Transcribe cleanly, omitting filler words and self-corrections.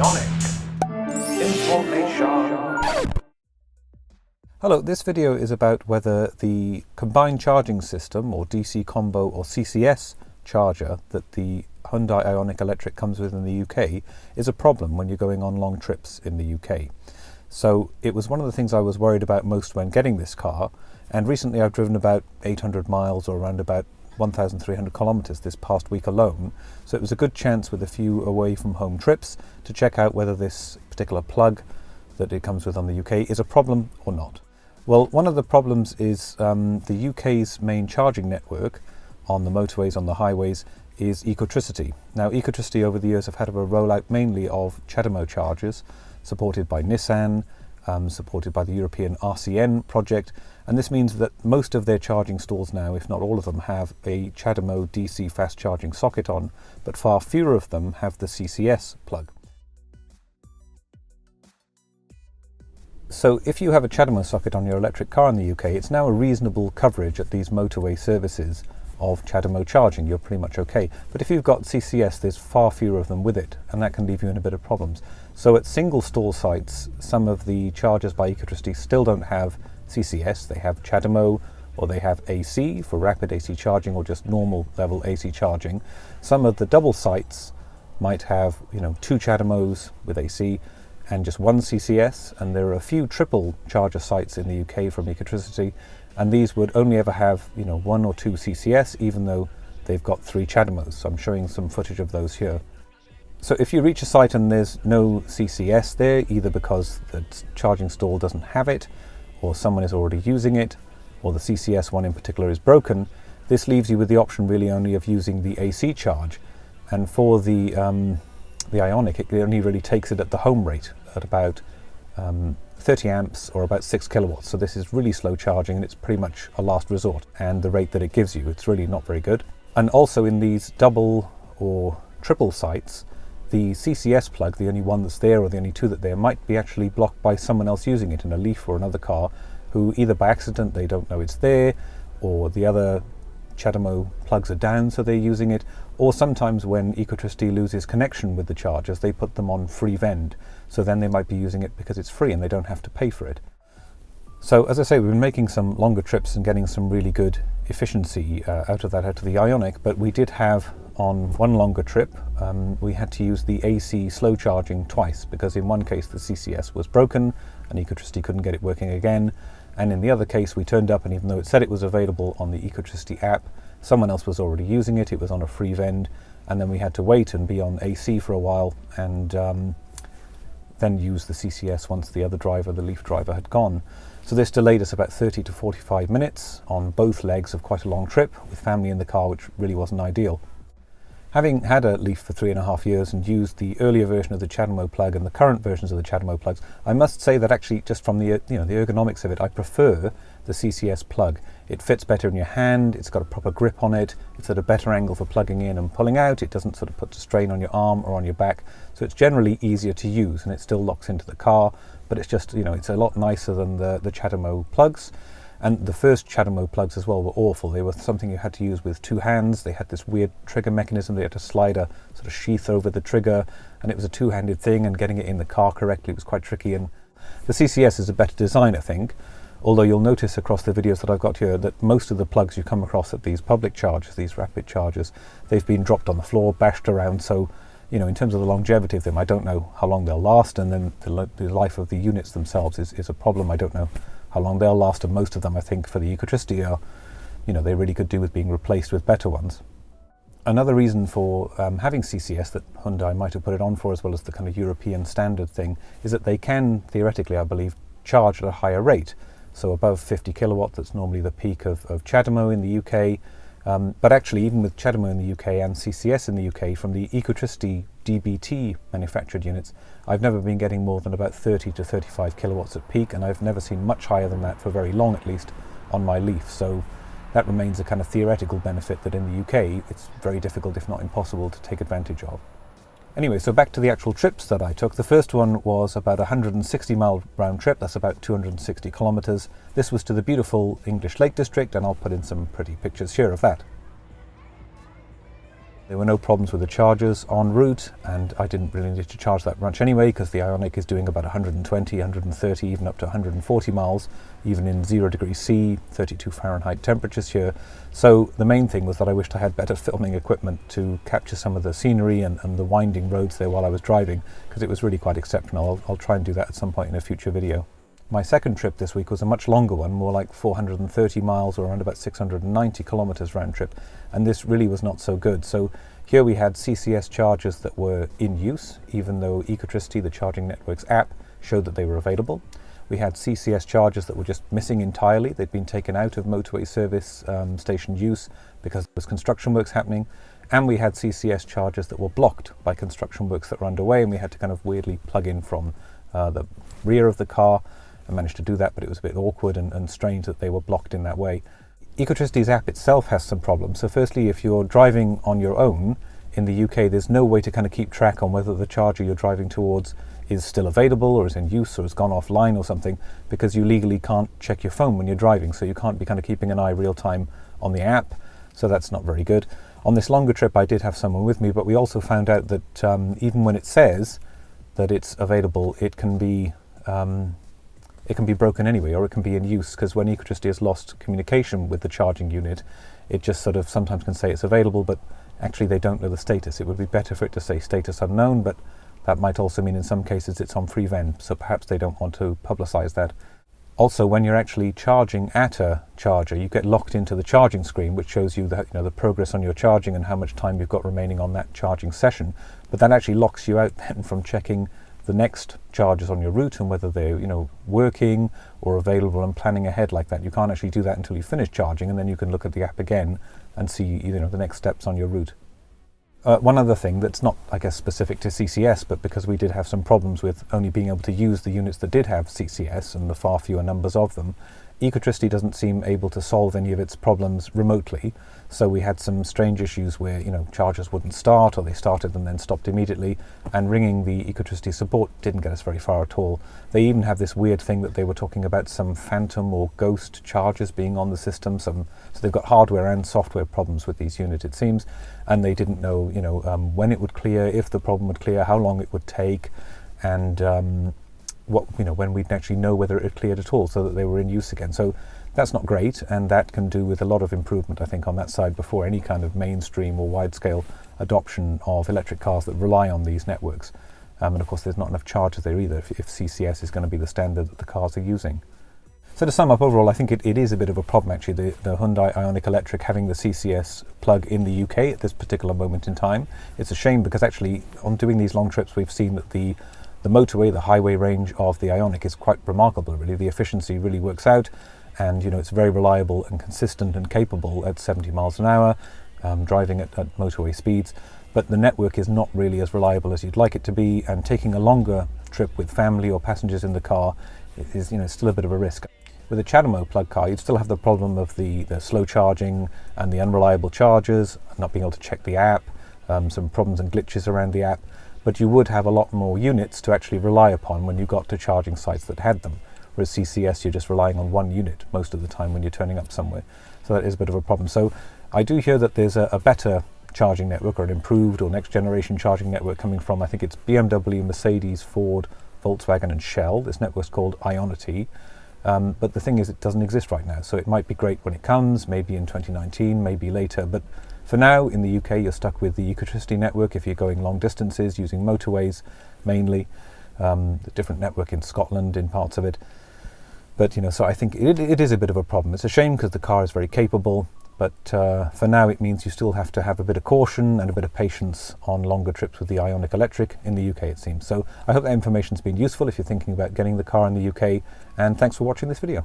IONIQ information. Hello, this video is about whether the combined charging system, or DC combo or CCS charger that the Hyundai IONIQ Electric comes with in the UK is a problem when you're going on long trips in the UK. So it was one of the things I was worried about most when getting this car, and recently I've driven about 800 miles or around about 1,300 kilometers this past week alone, so it was a good chance with a few away from home trips to check out whether this particular plug that it comes with on the UK is a problem or not. Well, one of the problems is the UK's main charging network on the motorways, on the highways, is Ecotricity. Now, Ecotricity over the years have had a rollout mainly of CHAdeMO chargers, supported by Nissan, supported by the European RCN project, and this means that most of their charging stalls now, if not all of them, have a CHAdeMO DC fast charging socket on, but far fewer of them have the CCS plug. So if you have a CHAdeMO socket on your electric car in the UK, it's now a reasonable coverage at these motorway services of CHAdeMO charging. You're pretty much okay. But if you've got CCS, there's far fewer of them with it, and that can leave you in a bit of problems. So at single stall sites, some of the chargers by Ecotricity still don't have CCS. They have CHAdeMO, or they have AC for rapid AC charging, or just normal level AC charging. Some of the double sites might have, two CHAdeMOs with AC and just one CCS, and there are a few triple charger sites in the UK from Ecotricity, and these would only ever have one or two CCS, even though they've got three CHAdeMOs. So I'm showing some footage of those here. So if you reach a site and there's no CCS there, either because the charging stall doesn't have it, or someone is already using it, or the CCS one in particular is broken, this leaves you with the option really only of using the AC charge. And for the IONIQ, it only really takes it at the home rate at about 30 amps or about 6 kilowatts. So this is really slow charging, and it's pretty much a last resort. And the rate that it gives you, it's really not very good. And also in these double or triple sites, the CCS plug, the only one that's there or the only two that there, might be actually blocked by someone else using it in a Leaf or another car, who either by accident they don't know it's there, or the other CHAdeMO plugs are down so they're using it, or sometimes when Ecotricity loses connection with the chargers, they put them on free vend, so then they might be using it because it's free and they don't have to pay for it. So as I say, we've been making some longer trips and getting some really good efficiency out of the IONIQ, but we did have on one longer trip, we had to use the AC slow charging twice, because in one case the CCS was broken and Ecotricity couldn't get it working again, and in the other case we turned up and even though it said it was available on the Ecotricity app, someone else was already using it, it was on a free vend, and then we had to wait and be on AC for a while and then use the CCS once the other driver, the Leaf driver, had gone. So this delayed us about 30 to 45 minutes on both legs of quite a long trip with family in the car, which really wasn't ideal. Having had a Leaf for 3.5 years and used the earlier version of the CHAdeMO plug and the current versions of the CHAdeMO plugs, I must say that actually, just from the the ergonomics of it, I prefer the CCS plug. It fits better in your hand, it's got a proper grip on it, it's at a better angle for plugging in and pulling out, it doesn't sort of put a strain on your arm or on your back, so it's generally easier to use, and it still locks into the car, but it's just, it's a lot nicer than the CHAdeMO plugs. And the first CHAdeMO plugs as well were awful. They were something you had to use with two hands. They had this weird trigger mechanism. They had to slide a sort of sheath over the trigger, and it was a two-handed thing, and getting it in the car correctly was quite tricky. And the CCS is a better design, I think, although you'll notice across the videos that I've got here that most of the plugs you come across at these public chargers, these rapid chargers, they've been dropped on the floor, bashed around, so in terms of the longevity of them, I don't know how long they'll last, and then the life of the units themselves is a problem. I don't know how long they'll last, and most of them, I think, for the Ecotricity are, they really could do with being replaced with better ones. Another reason for having CCS that Hyundai might have put it on for, as well as the kind of European standard thing, is that they can, theoretically, I believe, charge at a higher rate. So above 50 kilowatt, that's normally the peak of CHAdeMO in the UK. But actually, even with CHAdeMO in the UK and CCS in the UK, from the Ecotricity DBT manufactured units, I've never been getting more than about 30 to 35 kilowatts at peak, and I've never seen much higher than that for very long, at least, on my Leaf. So that remains a kind of theoretical benefit that in the UK it's very difficult, if not impossible, to take advantage of. Anyway, so back to the actual trips that I took. The first one was about a 160-mile round trip. That's about 260 kilometers. This was to the beautiful English Lake District, and I'll put in some pretty pictures here of that. There were no problems with the chargers en route, and I didn't really need to charge that much anyway because the IONIQ is doing about 120, 130, even up to 140 miles, even in 0 degrees C, 32 Fahrenheit temperatures here. So the main thing was that I wished I had better filming equipment to capture some of the scenery and the winding roads there while I was driving, because it was really quite exceptional. I'll try and do that at some point in a future video. My second trip this week was a much longer one, more like 430 miles or around about 690 kilometers round trip, and this really was not so good. So here we had CCS chargers that were in use, even though Ecotricity, the charging network's app, showed that they were available. We had CCS chargers that were just missing entirely. They'd been taken out of motorway service station use because there was construction works happening, and we had CCS chargers that were blocked by construction works that were underway, and we had to kind of weirdly plug in from the rear of the car. I managed to do that, but it was a bit awkward and strange that they were blocked in that way. Ecotricity's app itself has some problems. So firstly, if you're driving on your own in the UK, there's no way to kind of keep track on whether the charger you're driving towards is still available or is in use or has gone offline or something, because you legally can't check your phone when you're driving, so you can't be kind of keeping an eye real time on the app, so that's not very good. On this longer trip I did have someone with me, but we also found out that even when it says that it's available, it can be broken anyway, or it can be in use, because when Ecotricity has lost communication with the charging unit, it just sort of sometimes can say it's available, but actually they don't know the status. It would be better for it to say status unknown, but that might also mean in some cases it's on free vend, so perhaps they don't want to publicize that. Also, when you're actually charging at a charger, you get locked into the charging screen, which shows you that, the progress on your charging and how much time you've got remaining on that charging session. But that actually locks you out then from checking the next charges on your route and whether they're working or available and planning ahead like that. You can't actually do that until you finish charging, and then you can look at the app again and see the next steps on your route. One other thing that's not, I guess, specific to CCS, but because we did have some problems with only being able to use the units that did have CCS and the far fewer numbers of them, Ecotricity doesn't seem able to solve any of its problems remotely. So we had some strange issues where, chargers wouldn't start, or they started and then stopped immediately, and ringing the Ecotricity support didn't get us very far at all. They even have this weird thing that they were talking about some phantom or ghost chargers being on the system. So they've got hardware and software problems with these units, it seems, and they didn't know, when it would clear, if the problem would clear, how long it would take, and when we'd actually know whether it had cleared at all, so that they were in use again. So that's not great, and that can do with a lot of improvement, I think, on that side before any kind of mainstream or wide-scale adoption of electric cars that rely on these networks. And of course there's not enough chargers there either if CCS is going to be the standard that the cars are using. So to sum up, overall, I think it is a bit of a problem actually, the Hyundai IONIQ Electric having the CCS plug in the UK at this particular moment in time. It's a shame because actually on doing these long trips we've seen that the motorway, the highway range of the IONIQ is quite remarkable really. The efficiency really works out, and it's very reliable and consistent and capable at 70 miles an hour, driving at motorway speeds. But the network is not really as reliable as you'd like it to be, and taking a longer trip with family or passengers in the car is still a bit of a risk. With a CHAdeMO plug car, you'd still have the problem of the slow charging and the unreliable chargers, not being able to check the app, some problems and glitches around the app, but you would have a lot more units to actually rely upon when you got to charging sites that had them. Whereas CCS, you're just relying on one unit most of the time when you're turning up somewhere. So that is a bit of a problem. So I do hear that there's a better charging network, or an improved or next generation charging network coming from, I think it's BMW, Mercedes, Ford, Volkswagen and Shell. This network's called Ionity. But the thing is, it doesn't exist right now. So it might be great when it comes, maybe in 2019, maybe later. But for now, in the UK, you're stuck with the Ecotricity network if you're going long distances using motorways mainly. The different network in Scotland in parts of it. But so I think it is a bit of a problem. It's a shame because the car is very capable, but for now it means you still have to have a bit of caution and a bit of patience on longer trips with the IONIQ Electric in the UK, it seems. So I hope that information's been useful if you're thinking about getting the car in the UK, and thanks for watching this video.